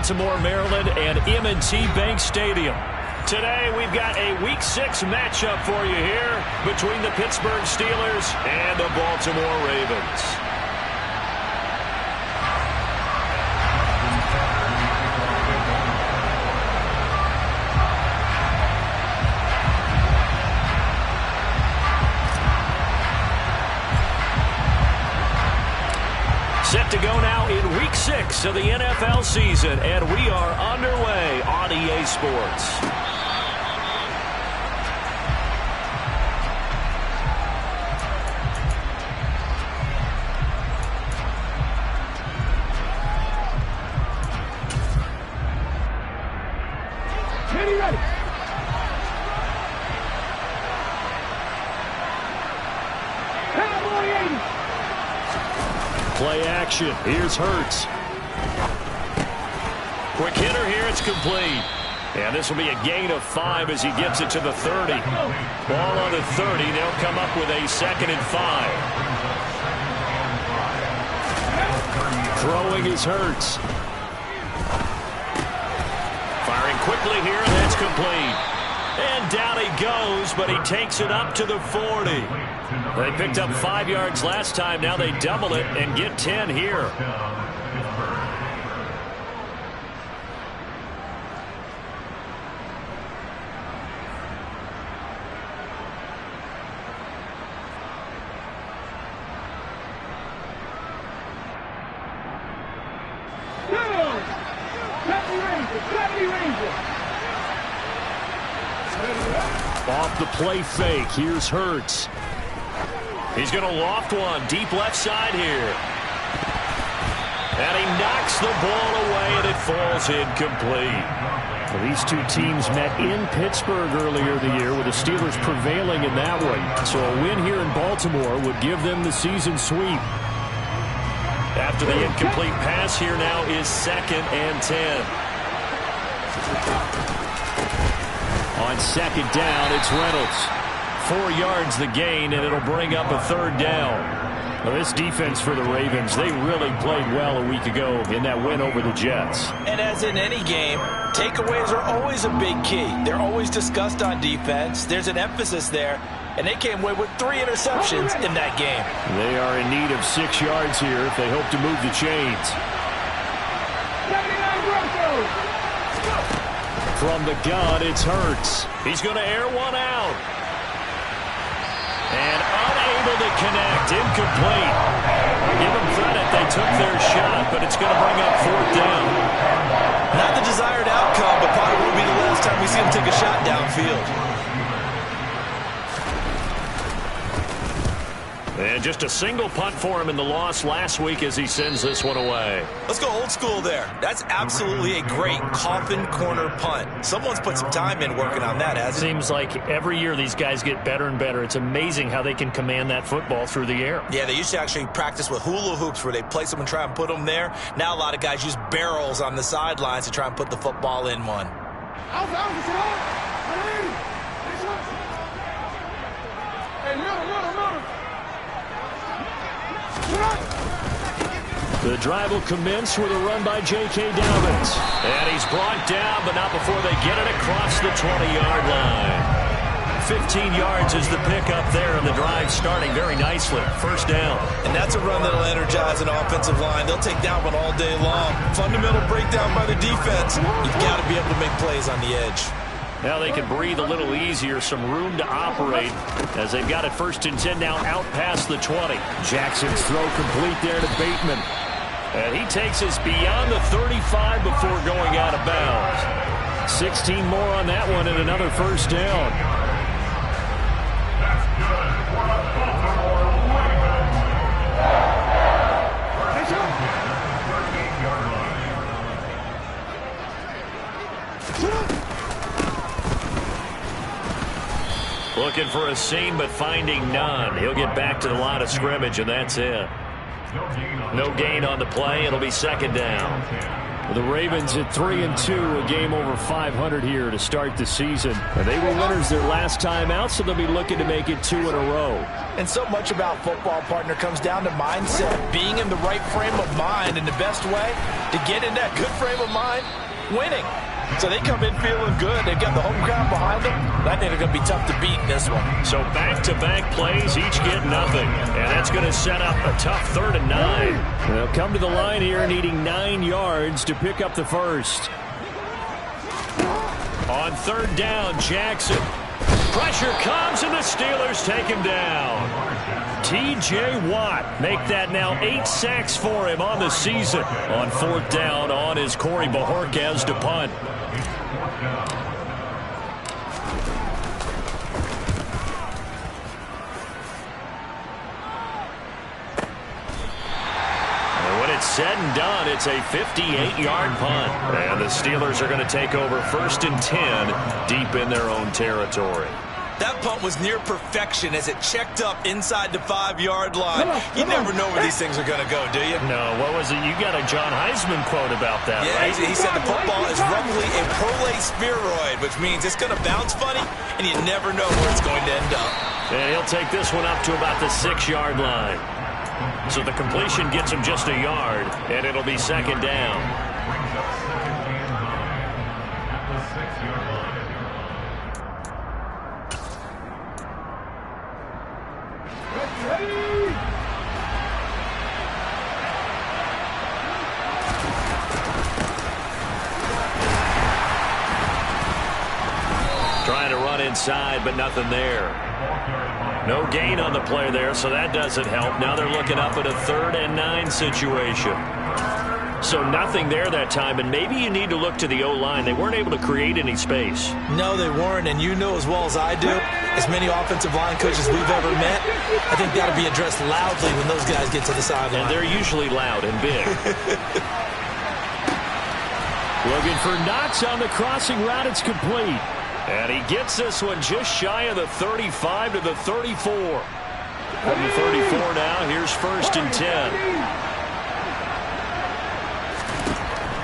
Baltimore, Maryland, and M&T Bank Stadium. Today, we've got a Week 6 matchup for you here between the Pittsburgh Steelers and the Baltimore Ravens. Set to go now in Week 6 of the NFL season, and we are underway on EA Sports. Ready. Play action. Here's Hurts. Quick hitter here. It's complete. And this will be a gain of 5 as he gets it to the 30. Ball on the 30. They'll come up with a 2nd and 5. Throwing is Hurts. Firing quickly here. And that's complete. And down he goes, but he takes it up to the 40. They picked up 5 yards last time. Now they double it and get 10 here. Off the play fake. Here's Hurts. He's going to loft one deep left side here. And he knocks the ball away, and it falls incomplete. Well, these two teams met in Pittsburgh earlier the year, with the Steelers prevailing in that one. So a win here in Baltimore would give them the season sweep. After the incomplete pass, here now is 2nd and 10. On 2nd down, it's Reynolds. 4 yards the gain, and it'll bring up a 3rd down. Well, this defense for the Ravens, they really played well a week ago in that win over the Jets. And as in any game, takeaways are always a big key. They're always discussed on defense. There's an emphasis there, and they came away with 3 interceptions in that game. They are in need of 6 yards here if they hope to move the chains. From the gun, it's Hurts. He's going to air one out. And unable to connect. Incomplete. Give them credit. They took their shot, but it's going to bring up 4th down. Not the desired outcome, but probably won't be the last time we see him take a shot downfield. And just a single punt for him in the loss last week as he sends this one away. Let's go old school there. That's absolutely a great coffin corner punt. Someone's put some time in working on that, hasn't it? Seems like every year these guys get better and better. It's amazing how they can command that football through the air. Yeah, they used to actually practice with hula hoops where they place them and try and put them there. Now a lot of guys use barrels on the sidelines to try and put the football in one. The drive will commence with a run by J.K. Dobbins. And he's brought down, but not before they get it across the 20-yard line. 15 yards is the pickup there, and the drive starting very nicely. 1st down. And that's a run that'll energize an offensive line. They'll take that one all day long. Fundamental breakdown by the defense. You've got to be able to make plays on the edge. Now they can breathe a little easier, some room to operate as they've got it 1st and 10 now out past the 20. Jackson's throw complete there to Bateman. And he takes us beyond the 35 before going out of bounds. 16 more on that one and another 1st down. Looking for a seam, but finding none. He'll get back to the line of scrimmage, and that's it. No gain on the play. It'll be 2nd down. The Ravens at 3-2, a game over 500 here to start the season. And they were winners their last time out, so they'll be looking to make it 2 in a row. And so much about football, partner, comes down to mindset, being in the right frame of mind, and the best way to get in that good frame of mind, winning. So they come in feeling good. They've got the home crowd behind them. I think they're going to be tough to beat in this one. So back-to-back plays, each get nothing. And that's going to set up a tough 3rd and 9. They'll come to the line here needing 9 yards to pick up the first. On 3rd down, Jackson. Pressure comes, and the Steelers take him down. T.J. Watt make that now 8 sacks for him on the season. On 4th down, on is Corey Bojorquez to punt. Said and done, it's a 58-yard punt. And the Steelers are going to take over 1st and 10 deep in their own territory. That punt was near perfection as it checked up inside the 5-yard line. You never know where these things are going to go, do you? No, what was it? You got a John Heisman quote about that, yeah, right? He said the football is roughly a prolate spheroid, which means it's going to bounce funny, and you never know where it's going to end up. And he'll take this one up to about the 6-yard line. So the completion gets him just a yard, and it'll be 2nd down. Trying to run inside, but nothing there. No gain on the play there, so that doesn't help. Now they're looking up at a 3rd and 9 situation. So nothing there that time, and maybe you need to look to the O-line. They weren't able to create any space. No, they weren't, and you know as well as I do, as many offensive line coaches we've ever met, I think that will be addressed loudly when those guys get to the sideline. And they're usually loud and big. Looking for Knox on the crossing route. It's complete. And he gets this one just shy of the 35 to the 34. From the 34 now, here's 1st and 10.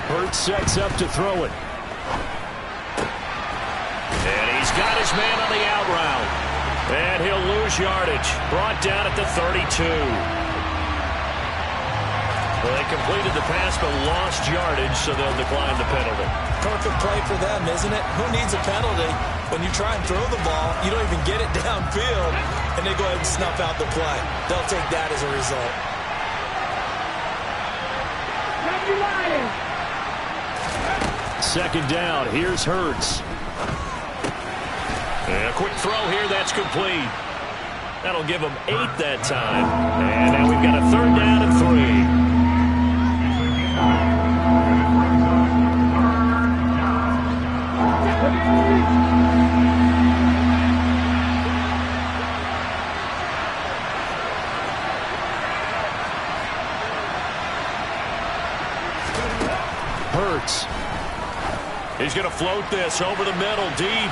Hurts sets up to throw it. And he's got his man on the out route. And he'll lose yardage. Brought down at the 32. Well, they completed the pass but lost yardage, so they'll decline the penalty. Perfect play for them, isn't it? Who needs a penalty? When you try and throw the ball, you don't even get it downfield, and they go ahead and snuff out the play. They'll take that as a result. 2nd down. Here's Hurts. And a quick throw here. That's complete. That'll give them 8 that time. And now we've got a 3rd down and 3. Hurts. He's going to float this over the middle, deep.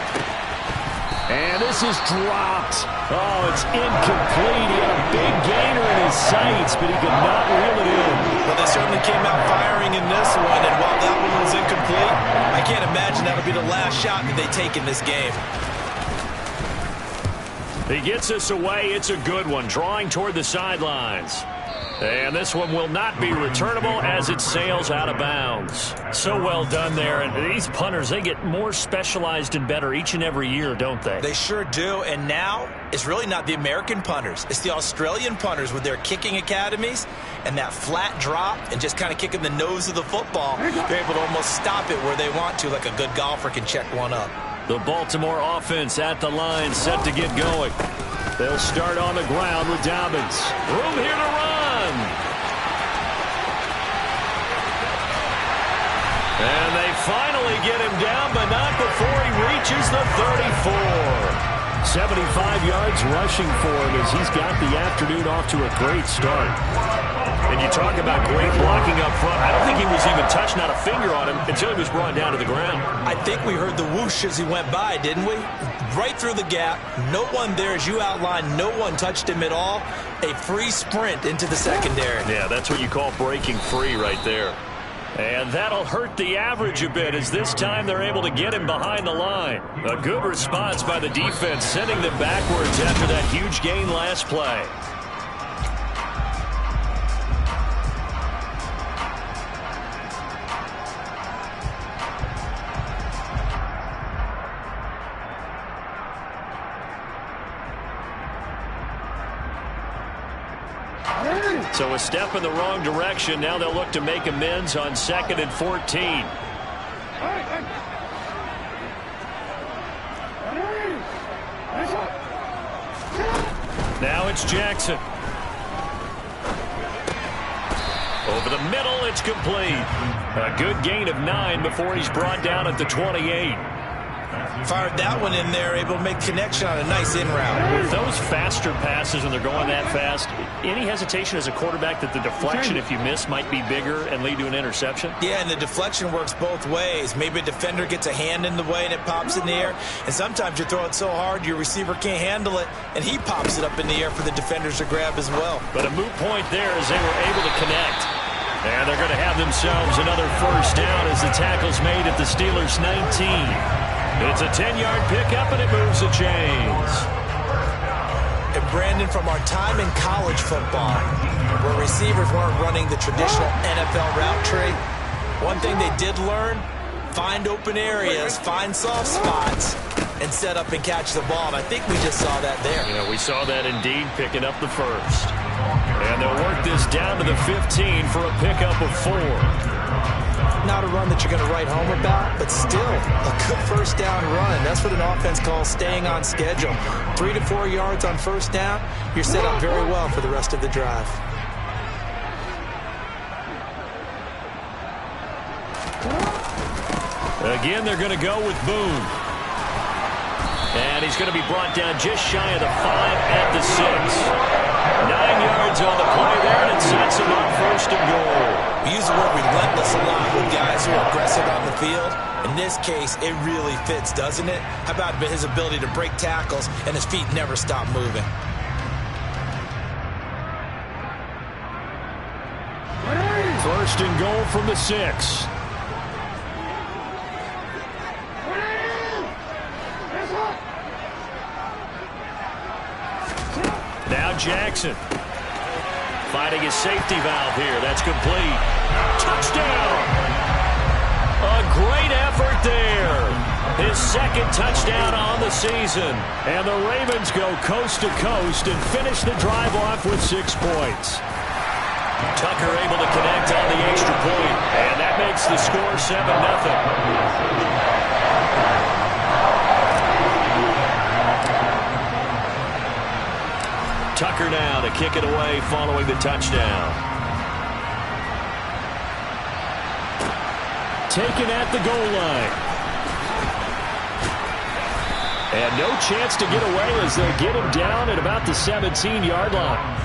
And this is dropped. Oh, it's incomplete. He had a big gainer in his sights, but he could not reel it in. Well, they certainly came out firing in this one, and while that one was incomplete, I can't imagine that'll be the last shot that they take in this game. He gets this away. It's a good one, drawing toward the sidelines. And this one will not be returnable as it sails out of bounds. So well done there. And these punters, they get more specialized and better each and every year, don't they? They sure do. And now it's really not the American punters. It's the Australian punters with their kicking academies and that flat drop and just kind of kicking the nose of the football. They're able to almost stop it where they want to, like a good golfer can check one up. The Baltimore offense at the line, set to get going. They'll start on the ground with Dobbins. Room here to run. And they finally get him down, but not before he reaches the 34. 75 yards rushing for him as he's got the afternoon off to a great start. And you talk about great blocking up front. I don't think he was even touched, not a finger on him, until he was brought down to the ground. I think we heard the whoosh as he went by, didn't we? Right through the gap. No one there, as you outlined. No one touched him at all. A free sprint into the secondary. Yeah, that's what you call breaking free right there. And that'll hurt the average a bit, as this time they're able to get him behind the line. A good response by the defense, sending them backwards after that huge gain last play. So a step in the wrong direction. Now they'll look to make amends on 2nd and 14. Now it's Jackson. Over the middle, it's complete. A good gain of 9 before he's brought down at the 28. Fired that one in there, able to make connection on a nice in route. With those faster passes and they're going that fast, any hesitation as a quarterback that the deflection, if you miss, might be bigger and lead to an interception? Yeah, and the deflection works both ways. Maybe a defender gets a hand in the way and it pops in the air. And sometimes you throw it so hard your receiver can't handle it, and he pops it up in the air for the defenders to grab as well. But a moot point there as they were able to connect. And they're going to have themselves another first down as the tackle's made at the Steelers' 19. It's a 10-yard pickup, and it moves the chains. And Brandon, from our time in college football, where receivers weren't running the traditional NFL route tree, one thing they did learn, find open areas, find soft spots, and set up and catch the ball. And I think we just saw that there. Yeah, we saw that indeed, picking up the first. And they'll work this down to the 15 for a pickup of 4. Not a run that you're going to write home about, but still a good first down run. That's what an offense calls staying on schedule. 3 to 4 yards on first down, you're set up very well for the rest of the drive. Again, they're going to go with Boone. And he's going to be brought down just shy of the 5 at the 6. 9 yards on the play there, and it sets him up 1st and goal. We use the word relentless a lot with guys who are aggressive on the field. In this case, it really fits, doesn't it? How about his ability to break tackles and his feet never stop moving? First and goal from the 6. Now Jackson finding his safety valve here. That's complete. Touchdown! A great effort there. His 2nd touchdown on the season. And the Ravens go coast to coast and finish the drive off with 6 points. Tucker able to connect on the extra point, and that makes the score 7-0. Tucker now to kick it away following the touchdown. Taken at the goal line. And no chance to get away as they get him down at about the 17-yard line.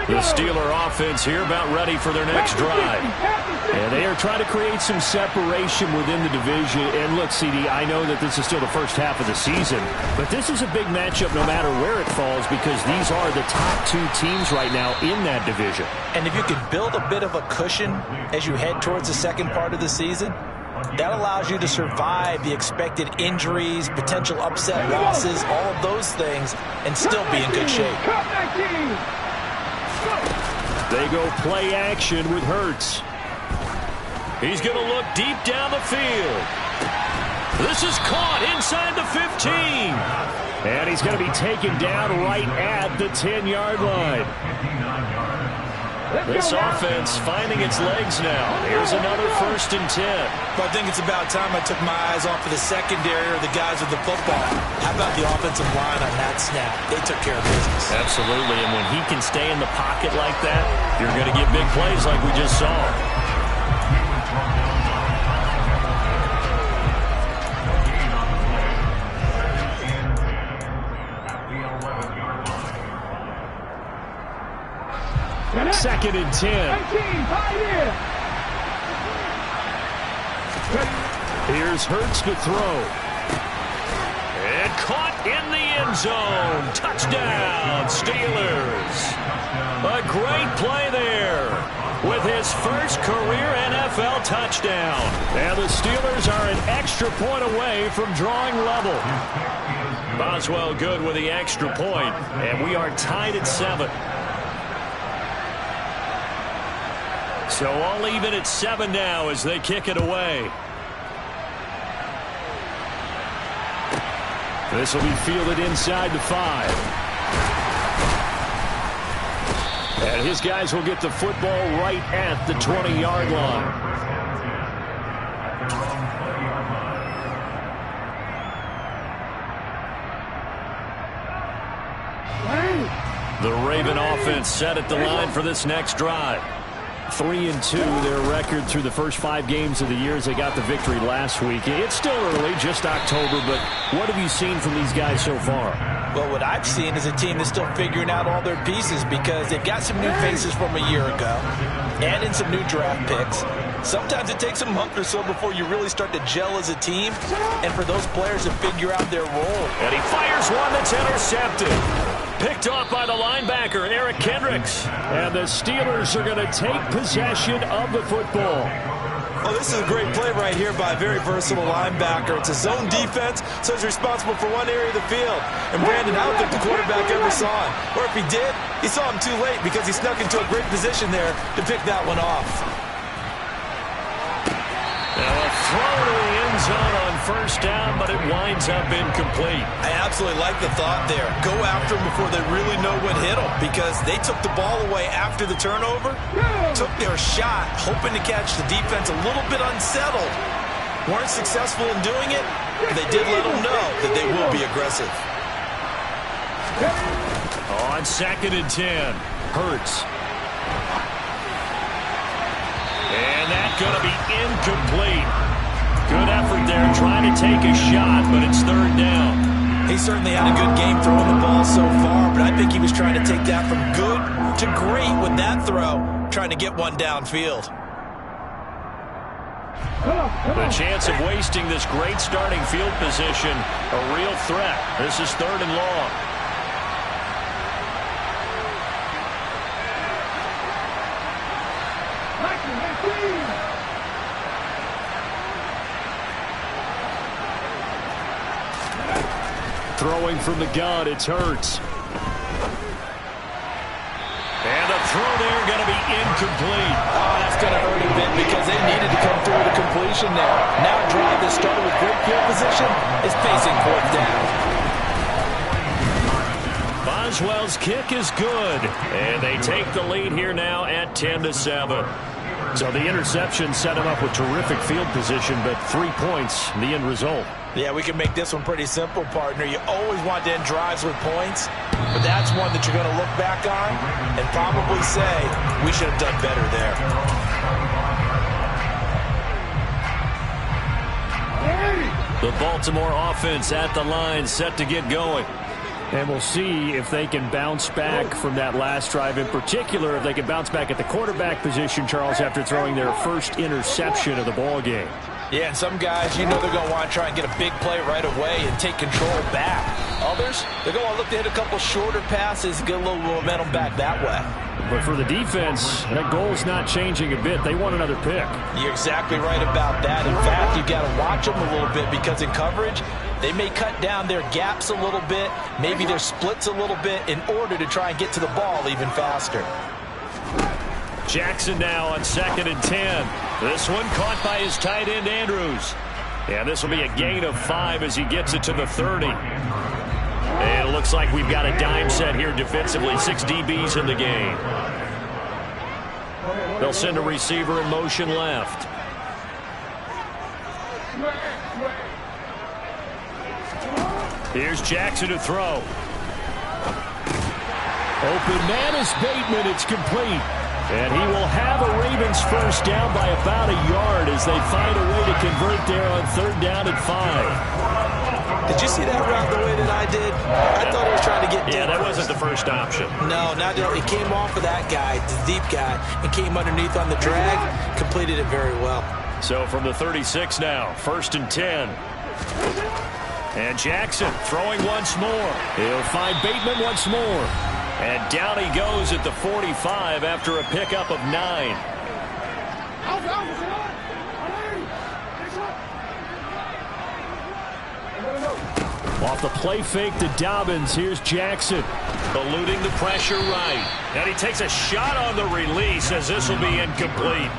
The Steeler offense here about ready for their next drive. And they are trying to create some separation within the division. And look, CD, I know that this is still the first half of the season, but this is a big matchup no matter where it falls, because these are the top 2 teams right now in that division. And if you can build a bit of a cushion as you head towards the second part of the season, that allows you to survive the expected injuries, potential upset losses, all of those things, and still be in good shape. They go play action with Hurts. He's going to look deep down the field. This is caught inside the 15. And he's going to be taken down right at the 10-yard line. This offense finding its legs now. Here's another 1st and 10. Well, I think it's about time I took my eyes off of the secondary or the guys with the football. How about the offensive line on that snap? They took care of business. Absolutely, and when he can stay in the pocket like that, you're going to get big plays like we just saw. Second and 10. Here's Hurts to throw. caught in the end zone. Touchdown, Steelers. A great play there with his first career NFL touchdown. And the Steelers are an extra point away from drawing level. Boswell good with the extra point, and we are tied at 7. So all even at 7 now as they kick it away. This will be fielded inside the 5. And his guys will get the football right at the 20-yard line. The Raven offense set at the line for this next drive. 3-2, their record through the first 5 games of the year as they got the victory last week. It's still early, just October, but what have you seen from these guys so far? Well, what I've seen is a team that's still figuring out all their pieces because they've got some new faces from a year ago and in some new draft picks. Sometimes it takes a month or so before you really start to gel as a team and for those players to figure out their role. And he fires one that's intercepted. Picked off by the linebacker, Eric Kendricks. And the Steelers are going to take possession of the football. Oh, this is a great play right here by a very versatile linebacker. It's a zone defense, so he's responsible for one area of the field. And Brandon, I don't think the quarterback ever saw him. Or if he did, he saw him too late because he snuck into a great position there to pick that one off. Now a throw to the end zone on first down, but it winds up incomplete. I absolutely like the thought there. Go after them before they really know what hit them because they took the ball away after the turnover, took their shot, hoping to catch the defense a little bit unsettled. Weren't successful in doing it, but they did let them know that they will be aggressive. On 2nd and 10, Hurts. And that's going to be incomplete. Good effort there trying to take a shot, but it's 3rd down. He certainly had a good game throwing the ball so far, but I think he was trying to take that from good to great with that throw, trying to get one downfield. The chance of wasting this great starting field position, a real threat. This is 3rd and long. Throwing from the gun, it's Hurts. And a throw there going to be incomplete. Oh, that's going to hurt a bit because they needed to come through with a completion there. Now a drive that started with great field position is facing 4th down. Boswell's kick is good. And they take the lead here now at 10-7. So the interception set him up with terrific field position, but 3 points, the end result. Yeah, we can make this one pretty simple, partner. You always want to end drives with points, but that's one that you're going to look back on and probably say, we should have done better there. The Baltimore offense at the line, set to get going. And we'll see if they can bounce back from that last drive. In particular, if they can bounce back at the quarterback position, Charles, after throwing their first interception of the ball game. Yeah, and some guys, you know they're going to want to try and get a big play right away and take control back. Others, they're going to look to hit a couple shorter passes and get a little momentum back that way. But for the defense, that goal's not changing a bit. They want another pick. You're exactly right about that. In fact, you've got to watch them a little bit because in coverage, they may cut down their gaps a little bit, maybe their splits a little bit in order to try and get to the ball even faster. Jackson now on 2nd and 10. This one caught by his tight end, Andrews. And this will be a gain of 5 as he gets it to the 30. And it looks like we've got a dime set here defensively. 6 DBs in the game. They'll send a receiver in motion left. Here's Jackson to throw. Open man is Bateman. It's complete. And he will have a Ravens first down by about a yard as they find a way to convert there on 3rd down and 5. Did you see that route the way that I did? I thought he was trying to get deep. Yeah, that wasn't the first option. No, not at all. He came off of that guy, the deep guy, and came underneath on the drag, completed it very well. So from the 36 now, 1st and 10. And Jackson throwing once more. He'll find Bateman once more. And down he goes at the 45 after a pickup of 9. Off the play fake to Dobbins. Here's Jackson. Eluding the pressure right. And he takes a shot on the release as this will be incomplete.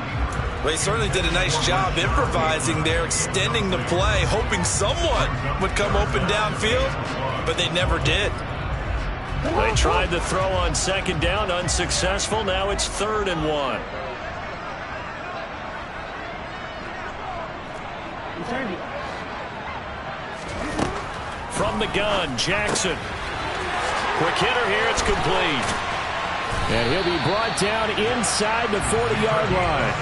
Well, he certainly did a nice job improvising there, extending the play, hoping someone would come open downfield, but they never did. They tried the throw on second down, unsuccessful. Now it's 3rd and 1. From the gun, Jackson. Quick hitter here, it's complete. And he'll be brought down inside the 40-yard line.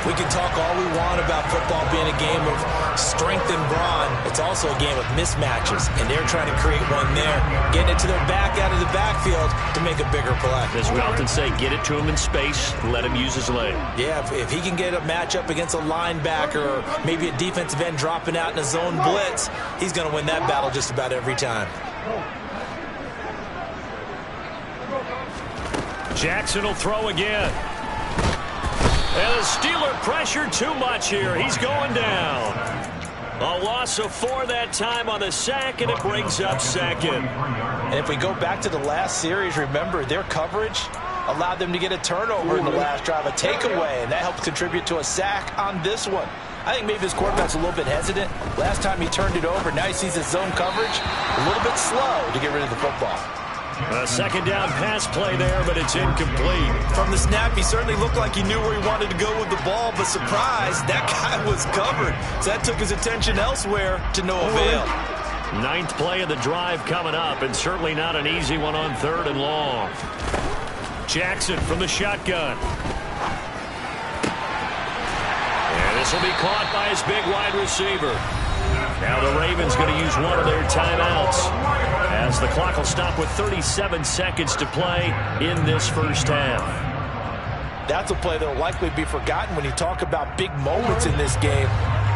We can talk all we want about football being a game of strength and brawn. It's also a game of mismatches, and they're trying to create one there, getting it to their back out of the backfield to make a bigger play. As we often say, get it to him in space, let him use his leg. Yeah, if he can get a matchup against a linebacker or maybe a defensive end dropping out in a zone blitz, he's going to win that battle just about every time. Jackson will throw again. And the Steeler pressure too much here. He's going down. A loss of 4 that time on the sack, and it brings up 2nd. And if we go back to the last series, remember, their coverage allowed them to get a turnover in the last drive, a takeaway, and that helped contribute to a sack on this one. I think maybe his quarterback's a little bit hesitant. Last time he turned it over, now he sees his zone coverage a little bit slow to get rid of the football. A second down pass play there, but it's incomplete. From the snap, he certainly looked like he knew where he wanted to go with the ball, but surprise, that guy was covered. So that took his attention elsewhere to no avail. 9th play of the drive coming up, and certainly not an easy one on 3rd and long. Jackson from the shotgun. And this will be caught by his big wide receiver. Now the Ravens going to use one of their timeouts, as the clock will stop with 37 seconds to play in this first half. That's a play that will likely be forgotten when you talk about big moments in this game.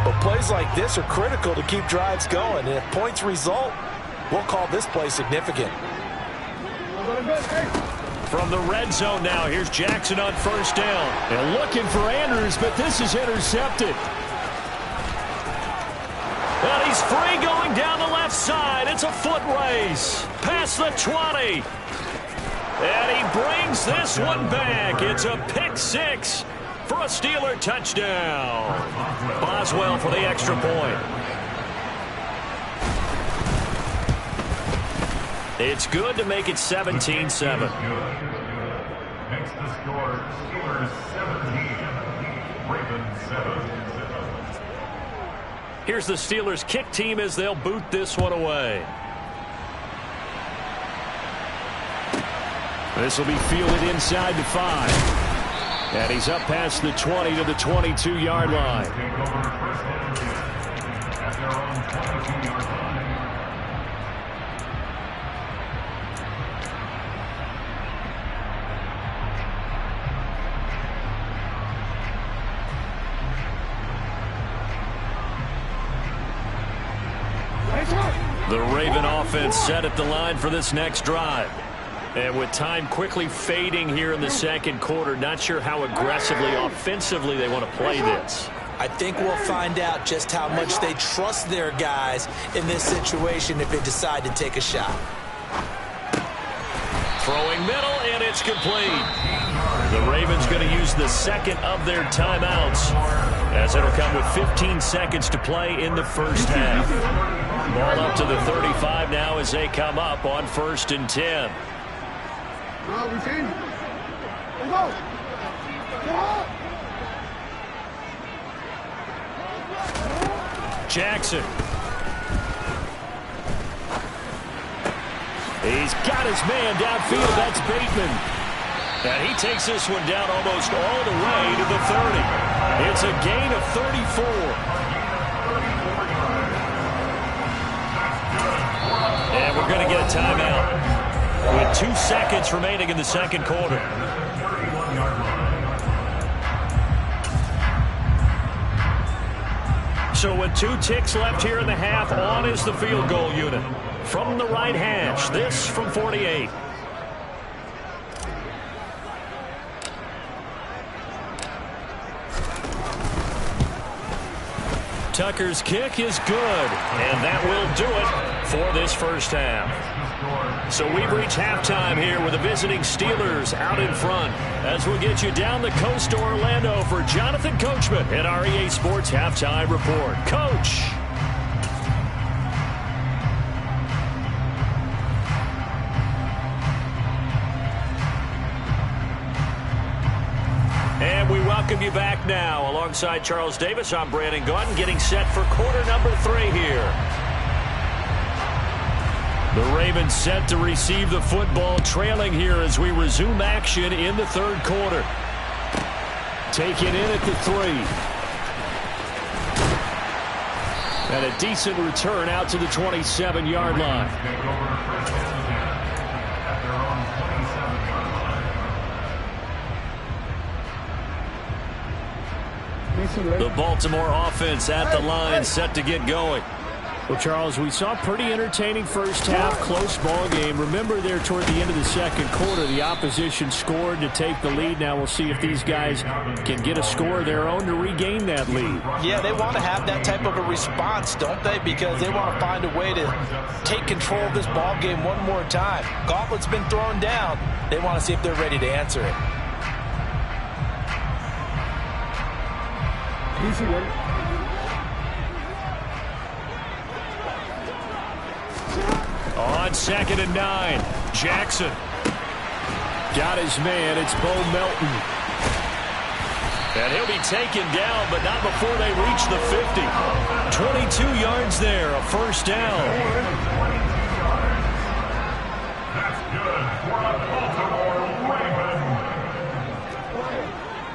But plays like this are critical to keep drives going. And if points result, we'll call this play significant. From the red zone now, here's Jackson on 1st down. And looking for Andrews, but this is intercepted. And he's free going down the left side. It's a foot race. Past the 20. And he brings this one back. It's a pick 6 for a Steeler touchdown. Boswell for the extra point. It's good to make it 17-7. Next to score, Steelers 17, Ravens 7. Here's the Steelers kick team as they'll boot this one away. This will be fielded inside the 5. And he's up past the 20 to the 22-yard line. At their own 22-yard line. The Raven offense set at the line for this next drive. And with time quickly fading here in the second quarter, not sure how aggressively, offensively they want to play this. I think we'll find out just how much they trust their guys in this situation if they decide to take a shot. Throwing middle, and it's complete. The Ravens going to use the second of their timeouts, as it'll come with 15 seconds to play in the first half. Ball up to the 35 now as they come up on 1st and 10. Jackson. He's got his man downfield. That's Bateman. And he takes this one down almost all the way to the 30. It's a gain of 34. And we're going to get a timeout with 2 seconds remaining in the second quarter. So with 2 ticks left here in the half, on is the field goal unit. From the right hash, this from 48. Tucker's kick is good, and that will do it for this first half. So we've reached halftime here with the visiting Steelers out in front. As we'll get you down the coast to Orlando for Jonathan Coachman at our EA Sports Halftime Report. Coach. And we welcome you back now. Alongside Charles Davis, I'm Brandon Gaudin, getting set for quarter number 3 here. The Ravens set to receive the football, trailing here as we resume action in the third quarter. Taken in at the 3. And a decent return out to the 27-yard line. The Baltimore offense at the line, set to get going. Well, Charles, we saw a pretty entertaining first half, close ball game. Remember there toward the end of the second quarter, the opposition scored to take the lead. Now we'll see if these guys can get a score of their own to regain that lead. Yeah, they want to have that type of a response, don't they? Because they want to find a way to take control of this ball game one more time. Gauntlet's been thrown down. They want to see if they're ready to answer it. Easy one. On 2nd and 9, Jackson got his man. It's Bo Melton. And he'll be taken down, but not before they reach the 50. 22 yards there, a first down. That's good for the Baltimore Ravens.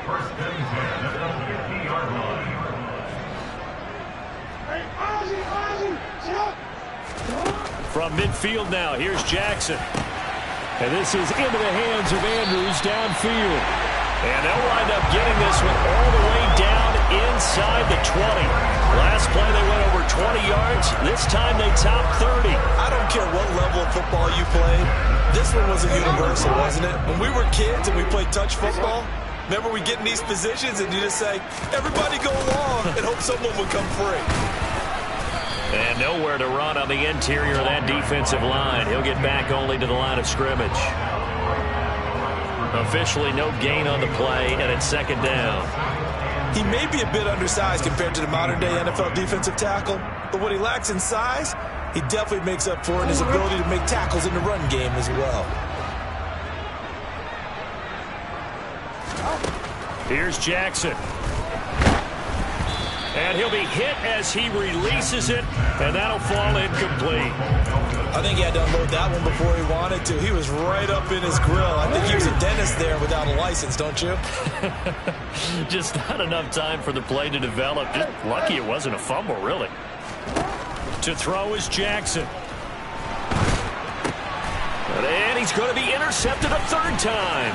First and 10 at the 50-yard line. From midfield now, here's Jackson. And this is into the hands of Andrews downfield. And they'll wind up getting this one all the way down inside the 20. Last play they went over 20 yards. This time they topped 30. I don't care what level of football you played. This one was a universal, wasn't it? When we were kids and we played touch football, remember we get in these positions and you just say, everybody go along and hope someone would come free. And nowhere to run on the interior of that defensive line. He'll get back only to the line of scrimmage. Officially no gain on the play, and it's 2nd down. He may be a bit undersized compared to the modern-day NFL defensive tackle, but what he lacks in size, he definitely makes up for in his ability to make tackles in the run game as well. Here's Jackson. And he'll be hit as he releases it, and that'll fall incomplete. I think he had to unload that one before he wanted to. He was right up in his grill. I think he was a dentist there without a license, don't you? Just not enough time for the play to develop. Just lucky it wasn't a fumble, really. To throw is Jackson. And he's going to be intercepted a 3rd time.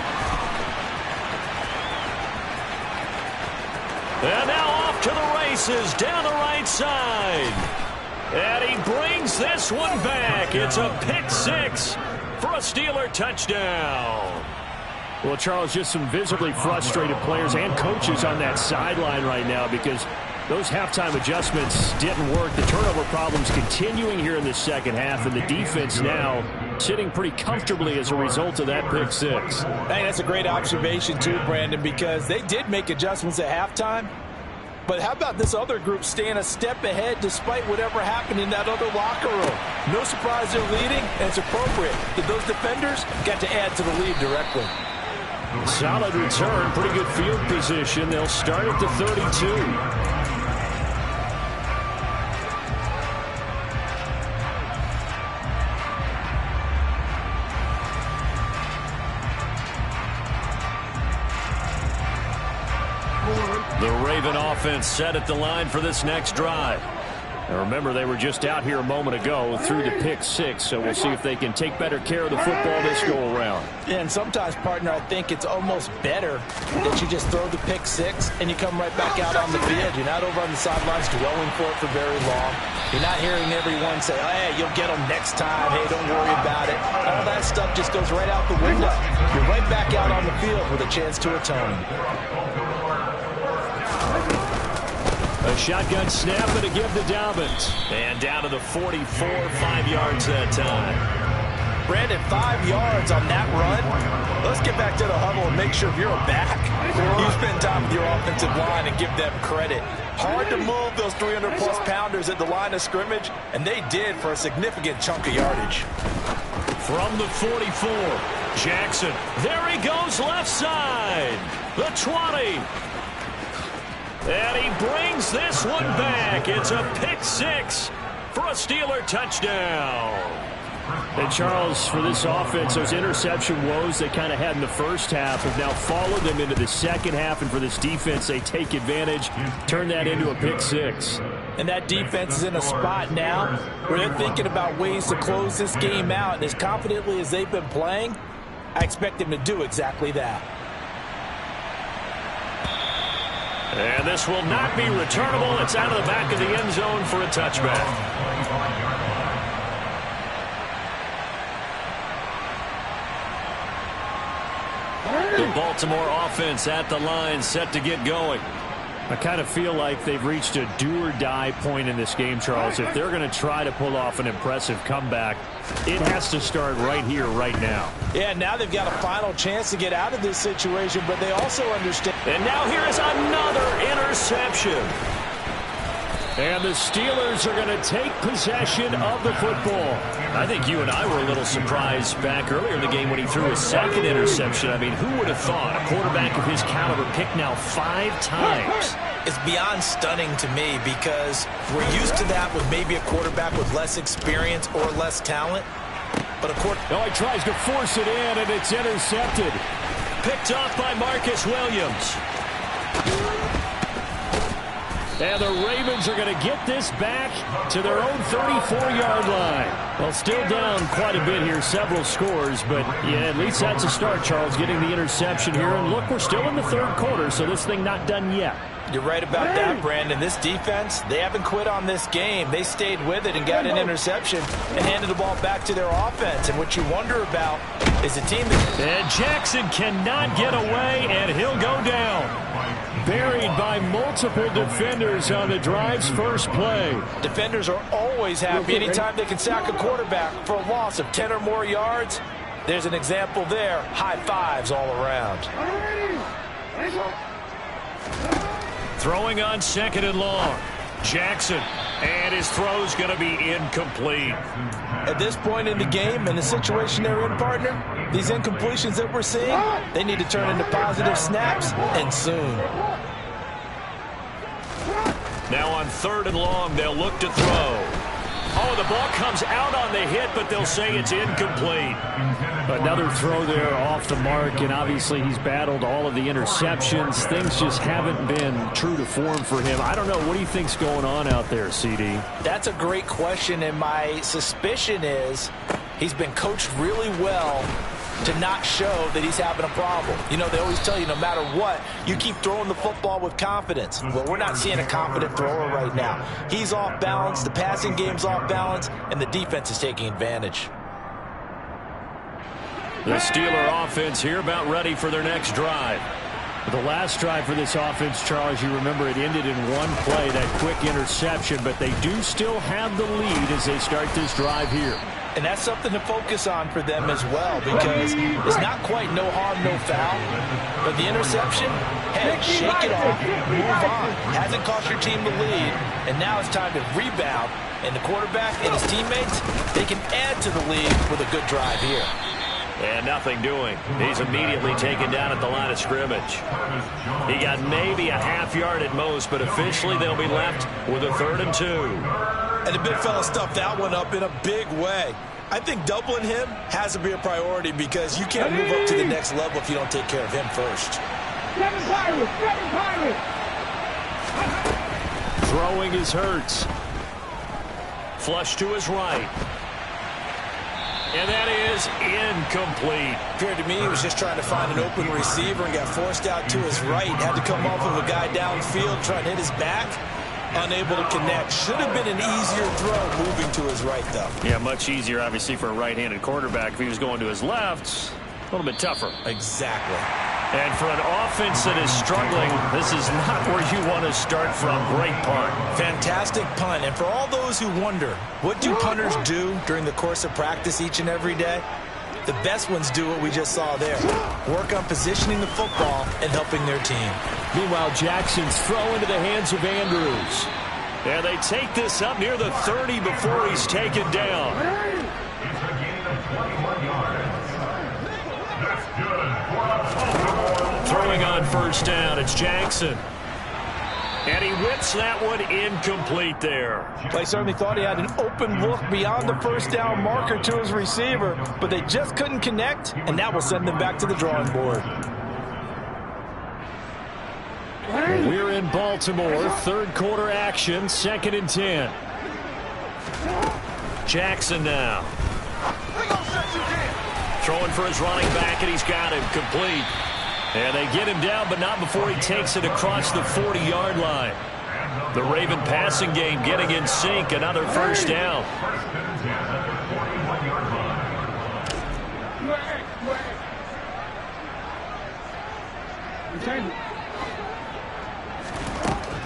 And now off to the races down the right side. And he brings this one back. It's a pick 6 for a Steeler touchdown. Well, Charles, just some visibly frustrated players and coaches on that sideline right now because those halftime adjustments didn't work. The turnover problems continuing here in the second half, and the defense now sitting pretting comfortably as a result of that pick 6. Hey, that's a great observation too, Brandon, because they did make adjustments at halftime. But how about this other group staying a step ahead despite whatever happened in that other locker room? No surprise they're leading, and it's appropriate that those defenders got to add to the lead directly. Solid return, pretty good field position. They'll start at the 32. The Raven offense set at the line for this next drive. And remember, they were just out here a moment ago through the pick six, so we'll see if they can take better care of the football this go around. Yeah, and sometimes, partner, I think it's almost better that you just throw the pick six and you come right back out on the field. You're not over on the sidelines dwelling for it for very long. You're not hearing everyone say, oh, hey, you'll get them next time. Hey, don't worry about it. All that stuff just goes right out the window. You're right back out on the field with a chance to atone. A shotgun snap and a give to Dobbins. And down to the 44, 5 yards that time. Brandon, 5 yards on that run. Let's get back to the huddle and make sure if you're a back, you spend time with your offensive line and give them credit. Hard to move those 300-plus pounders at the line of scrimmage, and they did for a significant chunk of yardage. From the 44, Jackson. There he goes left side. The 20. And he brings this one back. It's a pick six for a Steeler touchdown. And Charles, for this offense, those interception woes they kind of had in the first half have now followed them into the second half. And for this defense, they take advantage, turn that into a pick six. And that defense is in a spot now where they're thinking about ways to close this game out. And as confidently as they've been playing, I expect them to do exactly that. And this will not be returnable. It's out of the back of the end zone for a touchback. The Baltimore offense at the line, set to get going. I kind of feel like they've reached a do-or-die point in this game, Charles. If they're going to try to pull off an impressive comeback, it has to start right here, right now. Yeah, now they've got a final chance to get out of this situation, but they also understand. And now here is another interception. And the Steelers are going to take possession of the football. I think you and I were a little surprised back earlier in the game when he threw his second interception. I mean, who would have thought a quarterback of his caliber picked now 5 times? It's beyond stunning to me because we're used to that with maybe a quarterback with less experience or less talent. But no, he tries to force it in, and it's intercepted. Picked off by Marcus Williams. And the Ravens are going to get this back to their own 34-yard line. Well, still down quite a bit here, several scores, but yeah, at least that's a start, Charles, getting the interception here. And look, we're still in the third quarter, so this thing not done yet. You're right about that, Brandon. This defense, they haven't quit on this game. They stayed with it and got an interception and handed the ball back to their offense. And what you wonder about is a team that... And Jackson cannot get away, and he'll go down. Buried by multiple defenders on the drive's first play. Defenders are always happy anytime they can sack a quarterback for a loss of 10 or more yards. There's an example there. High fives all around. Throwing on second and long. Jackson, and his throw's going to be incomplete. At this point in the game, in the situation they're in, partner, these incompletions that we're seeing, they need to turn into positive snaps, and soon. Now on third and long, they'll look to throw. Oh, the ball comes out on the hit, but they'll say it's incomplete. Another throw there off the mark, and obviously he's battled all of the interceptions. Things just haven't been true to form for him. I don't know. What do you think's going on out there, CD? That's a great question, and my suspicion is he's been coached really well to not show that he's having a problem. You know, they always tell you no matter what, you keep throwing the football with confidence. Well, we're not seeing a confident thrower right now. He's off balance, the passing game's off balance, and the defense is taking advantage. The Steeler offense here about ready for their next drive. The last drive for this offense, Charles, you remember it ended in one play, that quick interception, but they do still have the lead as they start this drive here. And that's something to focus on for them as well, because it's not quite no harm, no foul. But the interception, hey, shake it off, move on. Hasn't cost your team the lead, and now it's time to rebound. And the quarterback and his teammates, they can add to the lead with a good drive here. And nothing doing. He's immediately taken down at the line of scrimmage. He got maybe a half yard at most, but officially they'll be left with a 3rd and 2. And the big fella stuffed that one up in a big way. I think doubling him has to be a priority because you can't move up to the next level if you don't take care of him first. Throwing is Hurts. Flush to his right. And that is incomplete. Appeared to me he was just trying to find an open receiver and got forced out to his right. Had to come off of a guy downfield trying to hit his back. Unable to connect. Should have been an easier throw moving to his right, though. Yeah, much easier, obviously, for a right-handed quarterback. If he was going to his left, a little bit tougher. Exactly. And for an offense that is struggling, this is not where you want to start from. Great punt. Fantastic punt. And for all those who wonder, what do punters do during the course of practice each and every day? The best ones do what we just saw there. Work on positioning the football and helping their team. Meanwhile, Jackson's throw into the hands of Andrews. And they take this up near the 30 before he's taken down. It's a gain of 21 yards. That's good for a Baltimore. Throwing on first down, it's Jackson. And he whips that one incomplete there. They certainly thought he had an open look beyond the first down marker to his receiver, but they just couldn't connect, and that will send them back to the drawing board. We're in Baltimore, third quarter action, 2nd and 10. Jackson now. Throwing for his running back, and he's got him complete. And they get him down, but not before he takes it across the 40-yard line. The Raven passing game getting in sync, another first down.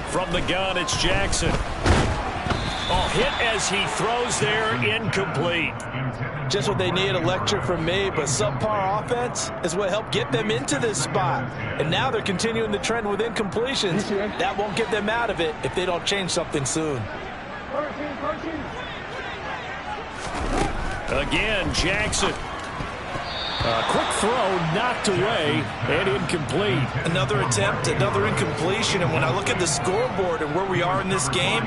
From the gun, it's Jackson. Oh, hit as he throws there, incomplete. Just what they need, a lecture from me, but subpar offense is what helped get them into this spot. And now they're continuing the trend with incompletions. That won't get them out of it if they don't change something soon. Again, Jackson. Quick throw, knocked away, and incomplete. Another attempt, another incompletion, and when I look at the scoreboard and where we are in this game,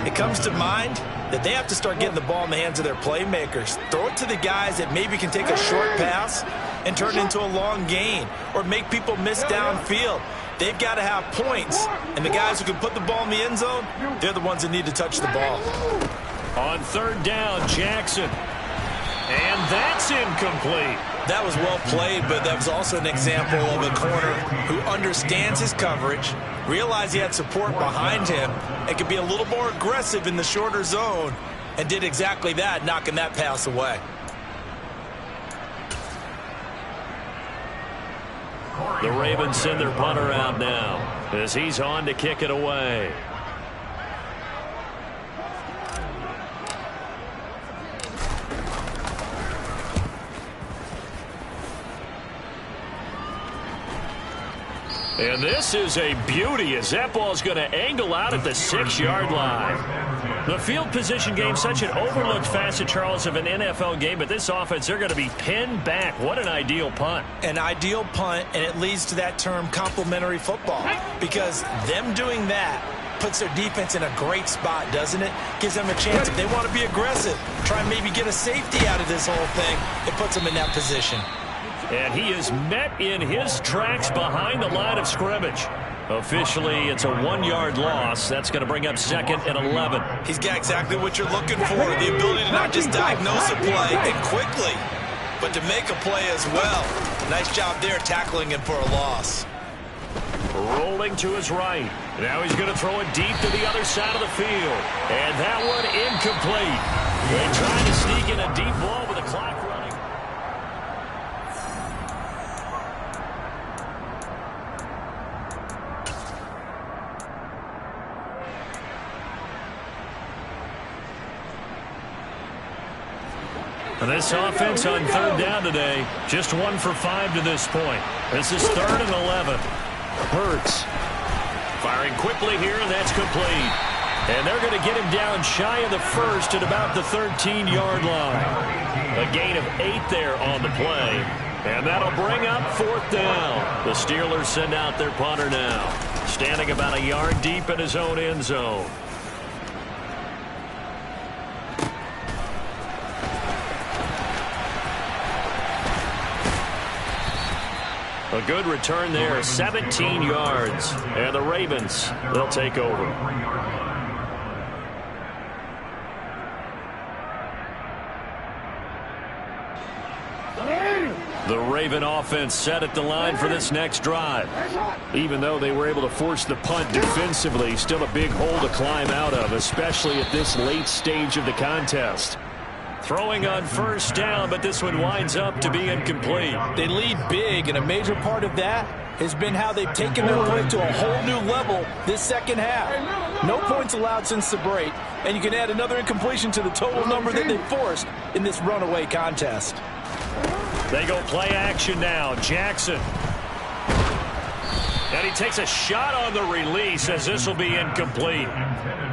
it comes to mind that they have to start getting the ball in the hands of their playmakers. Throw it to the guys that maybe can take a short pass and turn it into a long gain, or make people miss downfield. They've got to have points, and the guys who can put the ball in the end zone, they're the ones that need to touch the ball. On third down, Jackson. And that's incomplete. That was well played, but that was also an example of a corner who understands his coverage, realized he had support behind him, and could be a little more aggressive in the shorter zone, and did exactly that, knocking that pass away. The Ravens send their punter out now as he's on to kick it away. And this is a beauty as that ball's going to angle out at the 6-yard line. The field position game, such an overlooked facet, Charles, of an NFL game, but this offense, they're going to be pinned back. What an ideal punt. An ideal punt, and it leads to that term complementary football, because them doing that puts their defense in a great spot, doesn't it? Gives them a chance, if they want to be aggressive, try and maybe get a safety out of this whole thing. It puts them in that position. And he is met in his tracks behind the line of scrimmage. Officially, it's a 1-yard loss. That's going to bring up 2nd and 11. He's got exactly what you're looking for, the ability to not just diagnose a play and quickly, but to make a play as well. Nice job there tackling him for a loss. Rolling to his right. Now he's going to throw it deep to the other side of the field. And that one incomplete. They trying to sneak in a deep ball with the clock running. This offense on third down today, just 1 for 5 to this point. This is 3rd and 11. Hurts firing quickly here, and that's complete. And they're going to get him down shy of the first at about the 13-yard line. A gain of 8 there on the play. And that'll bring up 4th down. The Steelers send out their punter now, standing about a yard deep in his own end zone. A good return there, 17 yards. And the Ravens, they'll take over. The Raven offense set at the line for this next drive. Even though they were able to force the punt defensively, still a big hole to climb out of, especially at this late stage of the contest. Throwing on first down, but this one winds up to be incomplete. They lead big, and a major part of that has been how they've taken their play to a whole new level this second half. No points allowed since the break, and you can add another incompletion to the total number that they forced in this runaway contest. They go play action now. Jackson. And he takes a shot on the release as this will be incomplete.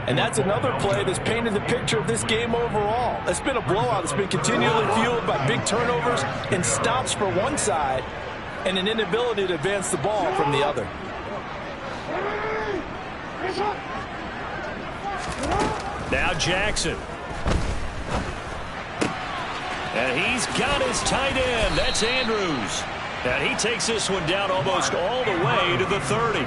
And that's another play that's painted the picture of this game overall. It's been a blowout. It's been continually fueled by big turnovers and stops for one side and an inability to advance the ball from the other. Now Jackson. And he's got his tight end. That's Andrews. And he takes this one down almost all the way to the 30.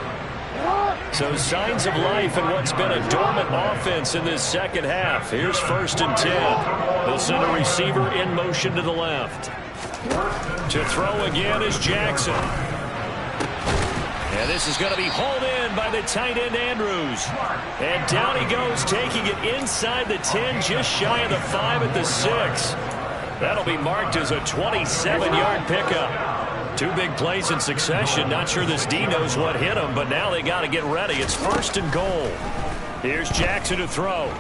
So signs of life in what's been a dormant offense in this second half. Here's 1st and 10. They'll send a receiver in motion to the left. To throw again is Jackson. And this is going to be hauled in by the tight end Andrews. And down he goes, taking it inside the 10, just shy of the 5 at the 6. That'll be marked as a 27-yard pickup. 2 big plays in succession. Not sure this D knows what hit him, but now they got to get ready. It's 1st and goal. Here's Jackson to throw.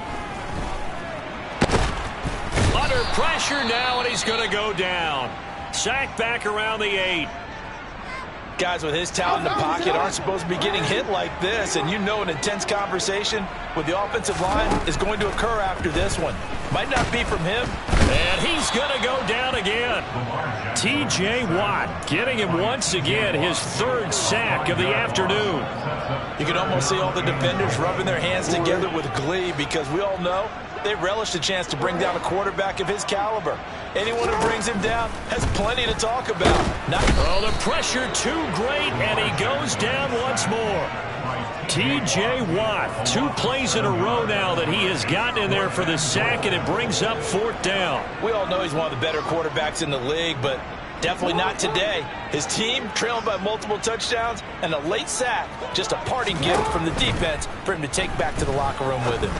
Under pressure now, and he's going to go down. Sacked back around the 8. Guys with his talent in the pocket aren't supposed to be getting hit like this, and you know an intense conversation with the offensive line is going to occur after this one. Might not be from him. And he's going to go down again. T.J. Watt getting him once again, his 3rd sack of the afternoon. You can almost see all the defenders rubbing their hands together with glee because we all know they relish the chance to bring down a quarterback of his caliber. Anyone who brings him down has plenty to talk about. Oh, the pressure too great, and he goes down once more. T.J. Watt, 2 plays in a row now that he has gotten in there for the sack, and it brings up 4th down. We all know he's one of the better quarterbacks in the league, but definitely not today. His team trailing by multiple touchdowns, and a late sack, just a parting gift from the defense for him to take back to the locker room with him.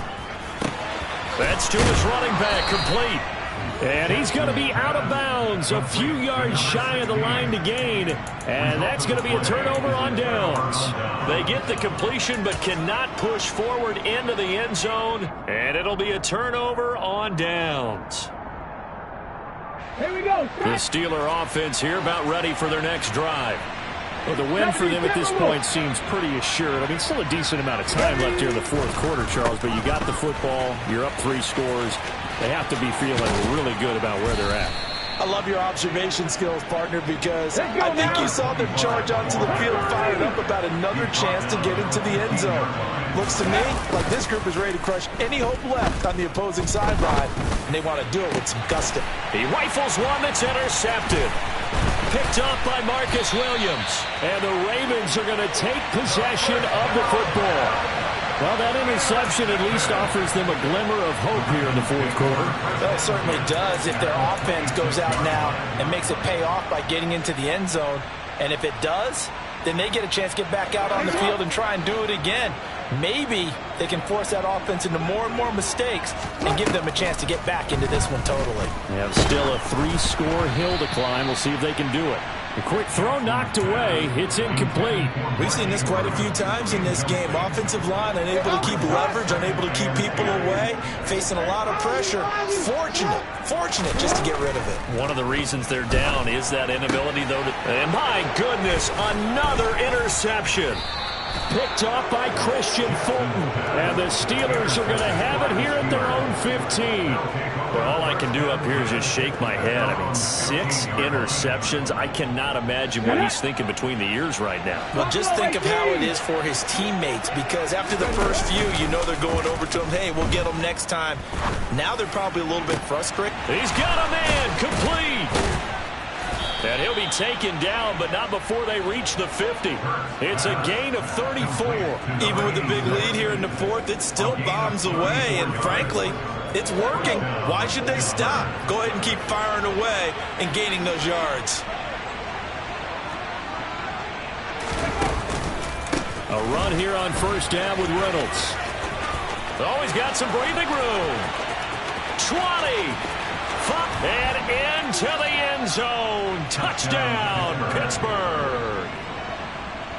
That's to his running back, complete. And he's going to be out of bounds, a few yards shy of the line to gain. And that's going to be a turnover on downs. They get the completion but cannot push forward into the end zone. And it'll be a turnover on downs. Here we go. The Steeler offense here about ready for their next drive. Well, the win for them at this point seems pretty assured. I mean, still a decent amount of time left here in the 4th quarter, Charles, but you got the football, you're up 3 scores. They have to be feeling really good about where they're at. I love your observation skills, partner, because I think you saw them charge onto the field fired up about another chance to get into the end zone. Looks to me like this group is ready to crush any hope left on the opposing sideline, and they want to do it with some gusto. He rifles one that's intercepted. Picked up by Marcus Williams. And the Ravens are going to take possession of the football. Well, that interception at least offers them a glimmer of hope here in the 4th quarter. Well, it certainly does if their offense goes out now and makes it pay off by getting into the end zone. And if it does, then they get a chance to get back out on the field and try and do it again. Maybe they can force that offense into more and more mistakes and give them a chance to get back into this one totally. They have still a 3-score hill to climb. We'll see if they can do it. A quick throw knocked away. It's incomplete. We've seen this quite a few times in this game. Offensive line unable to keep leverage, unable to keep people away, facing a lot of pressure. Fortunate just to get rid of it. One of the reasons they're down is that inability, though, to... And my goodness, another interception. Picked off by Christian Fulton. And the Steelers are going to have it here at their own 15. Well, all I can do up here is just shake my head. I mean, 6 interceptions. I cannot imagine what he's thinking between the ears right now. Well, just think of how it is for his teammates, because after the first few, you know they're going over to him, hey, we'll get them next time. Now they're probably a little bit frustrated. He's got a man, complete. And he'll be taken down, but not before they reach the 50. It's a gain of 34. Even with the big lead here in the 4th, it still bombs away, and frankly, it's working. Why should they stop? Go ahead and keep firing away and gaining those yards. A run here on first down with Reynolds. Oh, he's got some breathing room. 20. And into the end zone. Touchdown, Pittsburgh.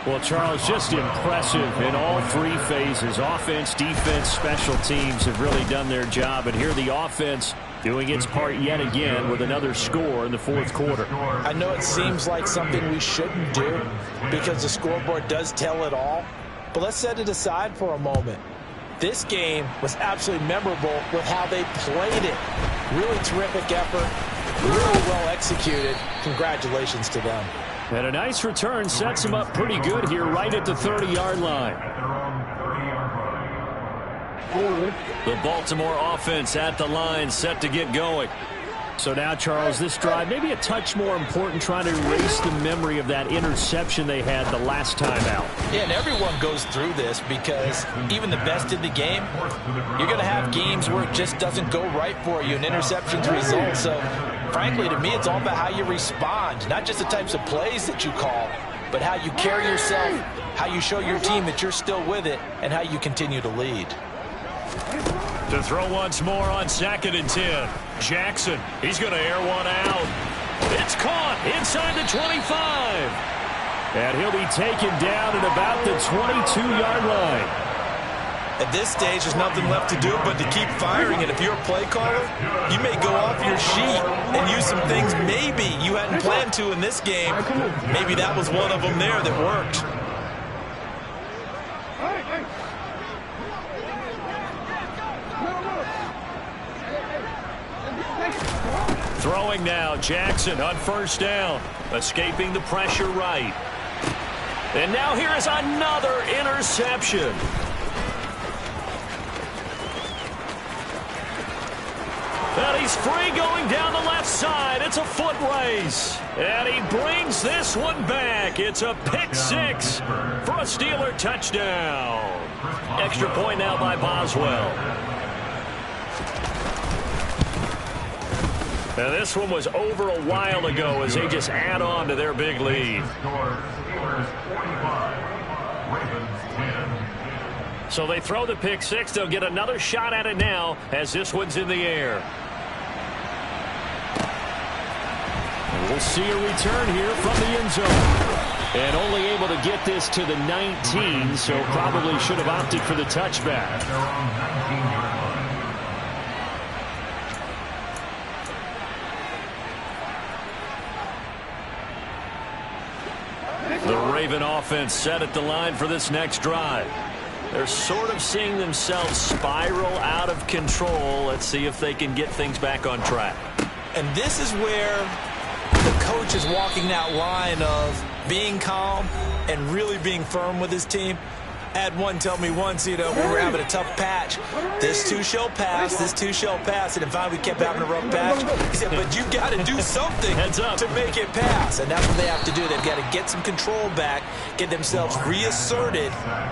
Well, Charles, just impressive in all three phases. Offense, defense, special teams have really done their job. And here the offense doing its part yet again with another score in the fourth quarter. I know it seems like something we shouldn't do because the scoreboard does tell it all. But let's set it aside for a moment. This game was absolutely memorable with how they played it. Really terrific effort, really well executed. Congratulations to them. And a nice return sets them up pretty good here right at the 30-yard line. The Baltimore offense at the line set to get going. So now, Charles, this drive maybe a touch more important, trying to erase the memory of that interception they had the last time out. Yeah, and everyone goes through this because even the best in the game, you're going to have games where it just doesn't go right for you, and interceptions result. So, frankly, to me, it's all about how you respond, not just the types of plays that you call, but how you carry yourself, how you show your team that you're still with it, and how you continue to lead. To throw once more on 2nd and 10. Jackson, he's going to air one out. It's caught inside the 25. And he'll be taken down at about the 22-yard line. At this stage, there's nothing left to do but to keep firing. And if you're a play caller, you may go off your sheet and use some things maybe you hadn't planned to in this game. Maybe that was one of them there that worked. Throwing now, Jackson on first down. Escaping the pressure right. And now here is another interception. And he's free going down the left side. It's a foot race. And he brings this one back. It's a pick six for a Steeler touchdown. Extra point now by Boswell. Now this one was over a while ago as they just add on to their big lead. So they throw the pick six. They'll get another shot at it now as this one's in the air. We'll see a return here from the end zone. And only able to get this to the 19, so probably should have opted for the touchback. The Raven offense set at the line for this next drive. They're sort of seeing themselves spiral out of control. Let's see if they can get things back on track. And this is where the coach is walking that line of being calm and really being firm with his team. I had one tell me once, we were having a tough patch. This too shall pass, this too shall pass. And finally we kept having a rough patch. He said, but you've got to do something to make it pass. And that's what they have to do. They've got to get some control back, get themselves reasserted,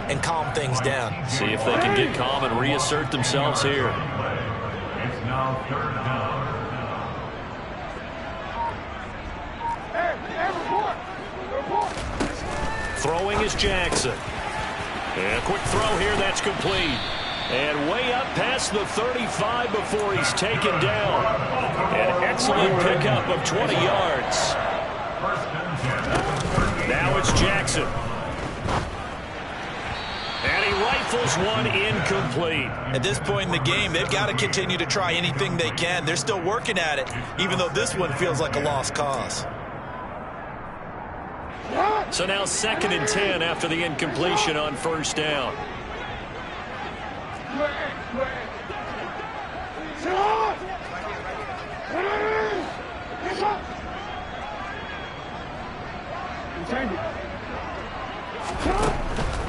and calm things down. See if they can get calm and reassert themselves here. It's now 3rd down. Throwing is Jackson. And a quick throw here, that's complete. And way up past the 35 before he's taken down. An excellent pickup of 20 yards. Now it's Jackson. And he rifles one incomplete. At this point in the game, they've got to continue to try anything they can. They're still working at it, even though this one feels like a lost cause. So now 2nd and 10 after the incompletion on first down.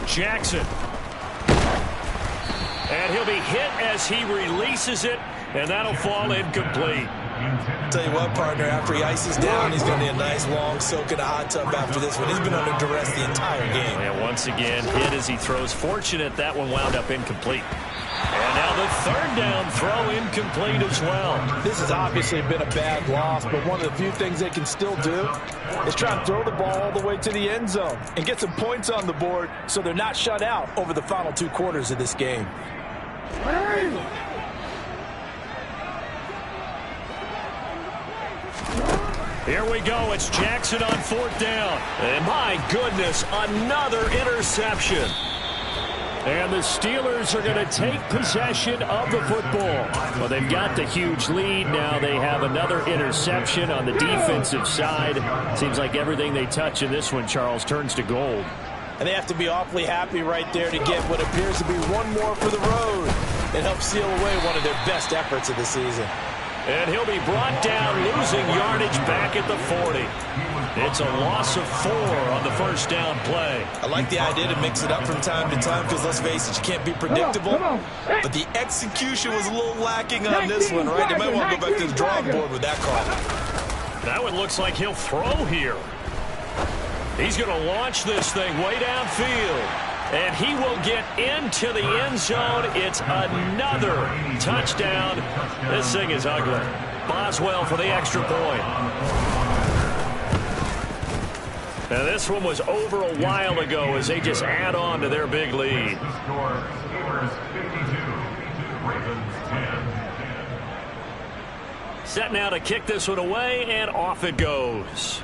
Jackson. And he'll be hit as he releases it, and that'll fall incomplete. Tell you what, partner, after he ices down, he's going to need a nice long soak in a hot tub after this one. He's been under duress the entire game. And once again, hit as he throws. Fortunate that one wound up incomplete. And now the third down throw incomplete as well. This has obviously been a bad loss, but one of the few things they can still do is try and throw the ball all the way to the end zone and get some points on the board so they're not shut out over the final 2 quarters of this game. Here we go. It's Jackson on 4th down. And my goodness, another interception. And the Steelers are going to take possession of the football. Well, they've got the huge lead. Now they have another interception on the defensive side. Seems like everything they touch in this one, Charles, turns to gold. And they have to be awfully happy right there to get what appears to be one more for the road. It helps seal away one of their best efforts of the season. And he'll be brought down, losing yardage back at the 40. It's a loss of 4 on the first down play. I like the idea to mix it up from time to time because, let's face it, you can't be predictable. Come on. Hey. But the execution was a little lacking on this one, right? They might want to go back to the drawing board with that call. That one looks like he'll throw here. He's going to launch this thing way downfield. And he will get into the end zone. It's another touchdown. This thing is ugly. Boswell for the extra point. Now this one was over a while ago as they just add on to their big lead. Set now to kick this one away, and off it goes.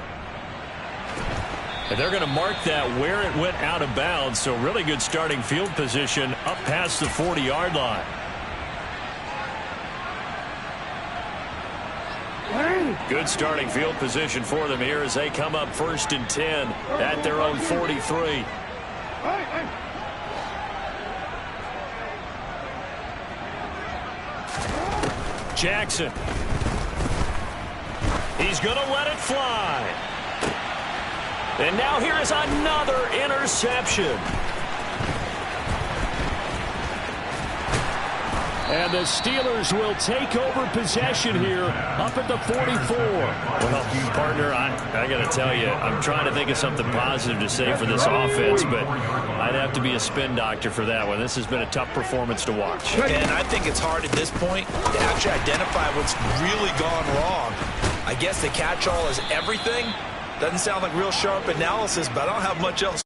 And they're going to mark that where it went out of bounds, so really good starting field position up past the 40-yard line. Good starting field position for them here as they come up 1st and 10 at their own 43. Jackson. He's going to let it fly. And now here is another interception. And the Steelers will take over possession here up at the 44. Well, partner, I got to tell you, I'm trying to think of something positive to say for this offense, but I'd have to be a spin doctor for that one. This has been a tough performance to watch. And I think it's hard at this point to actually identify what's really gone wrong. I guess the catch-all is everything. Doesn't sound like real sharp analysis, but I don't have much else.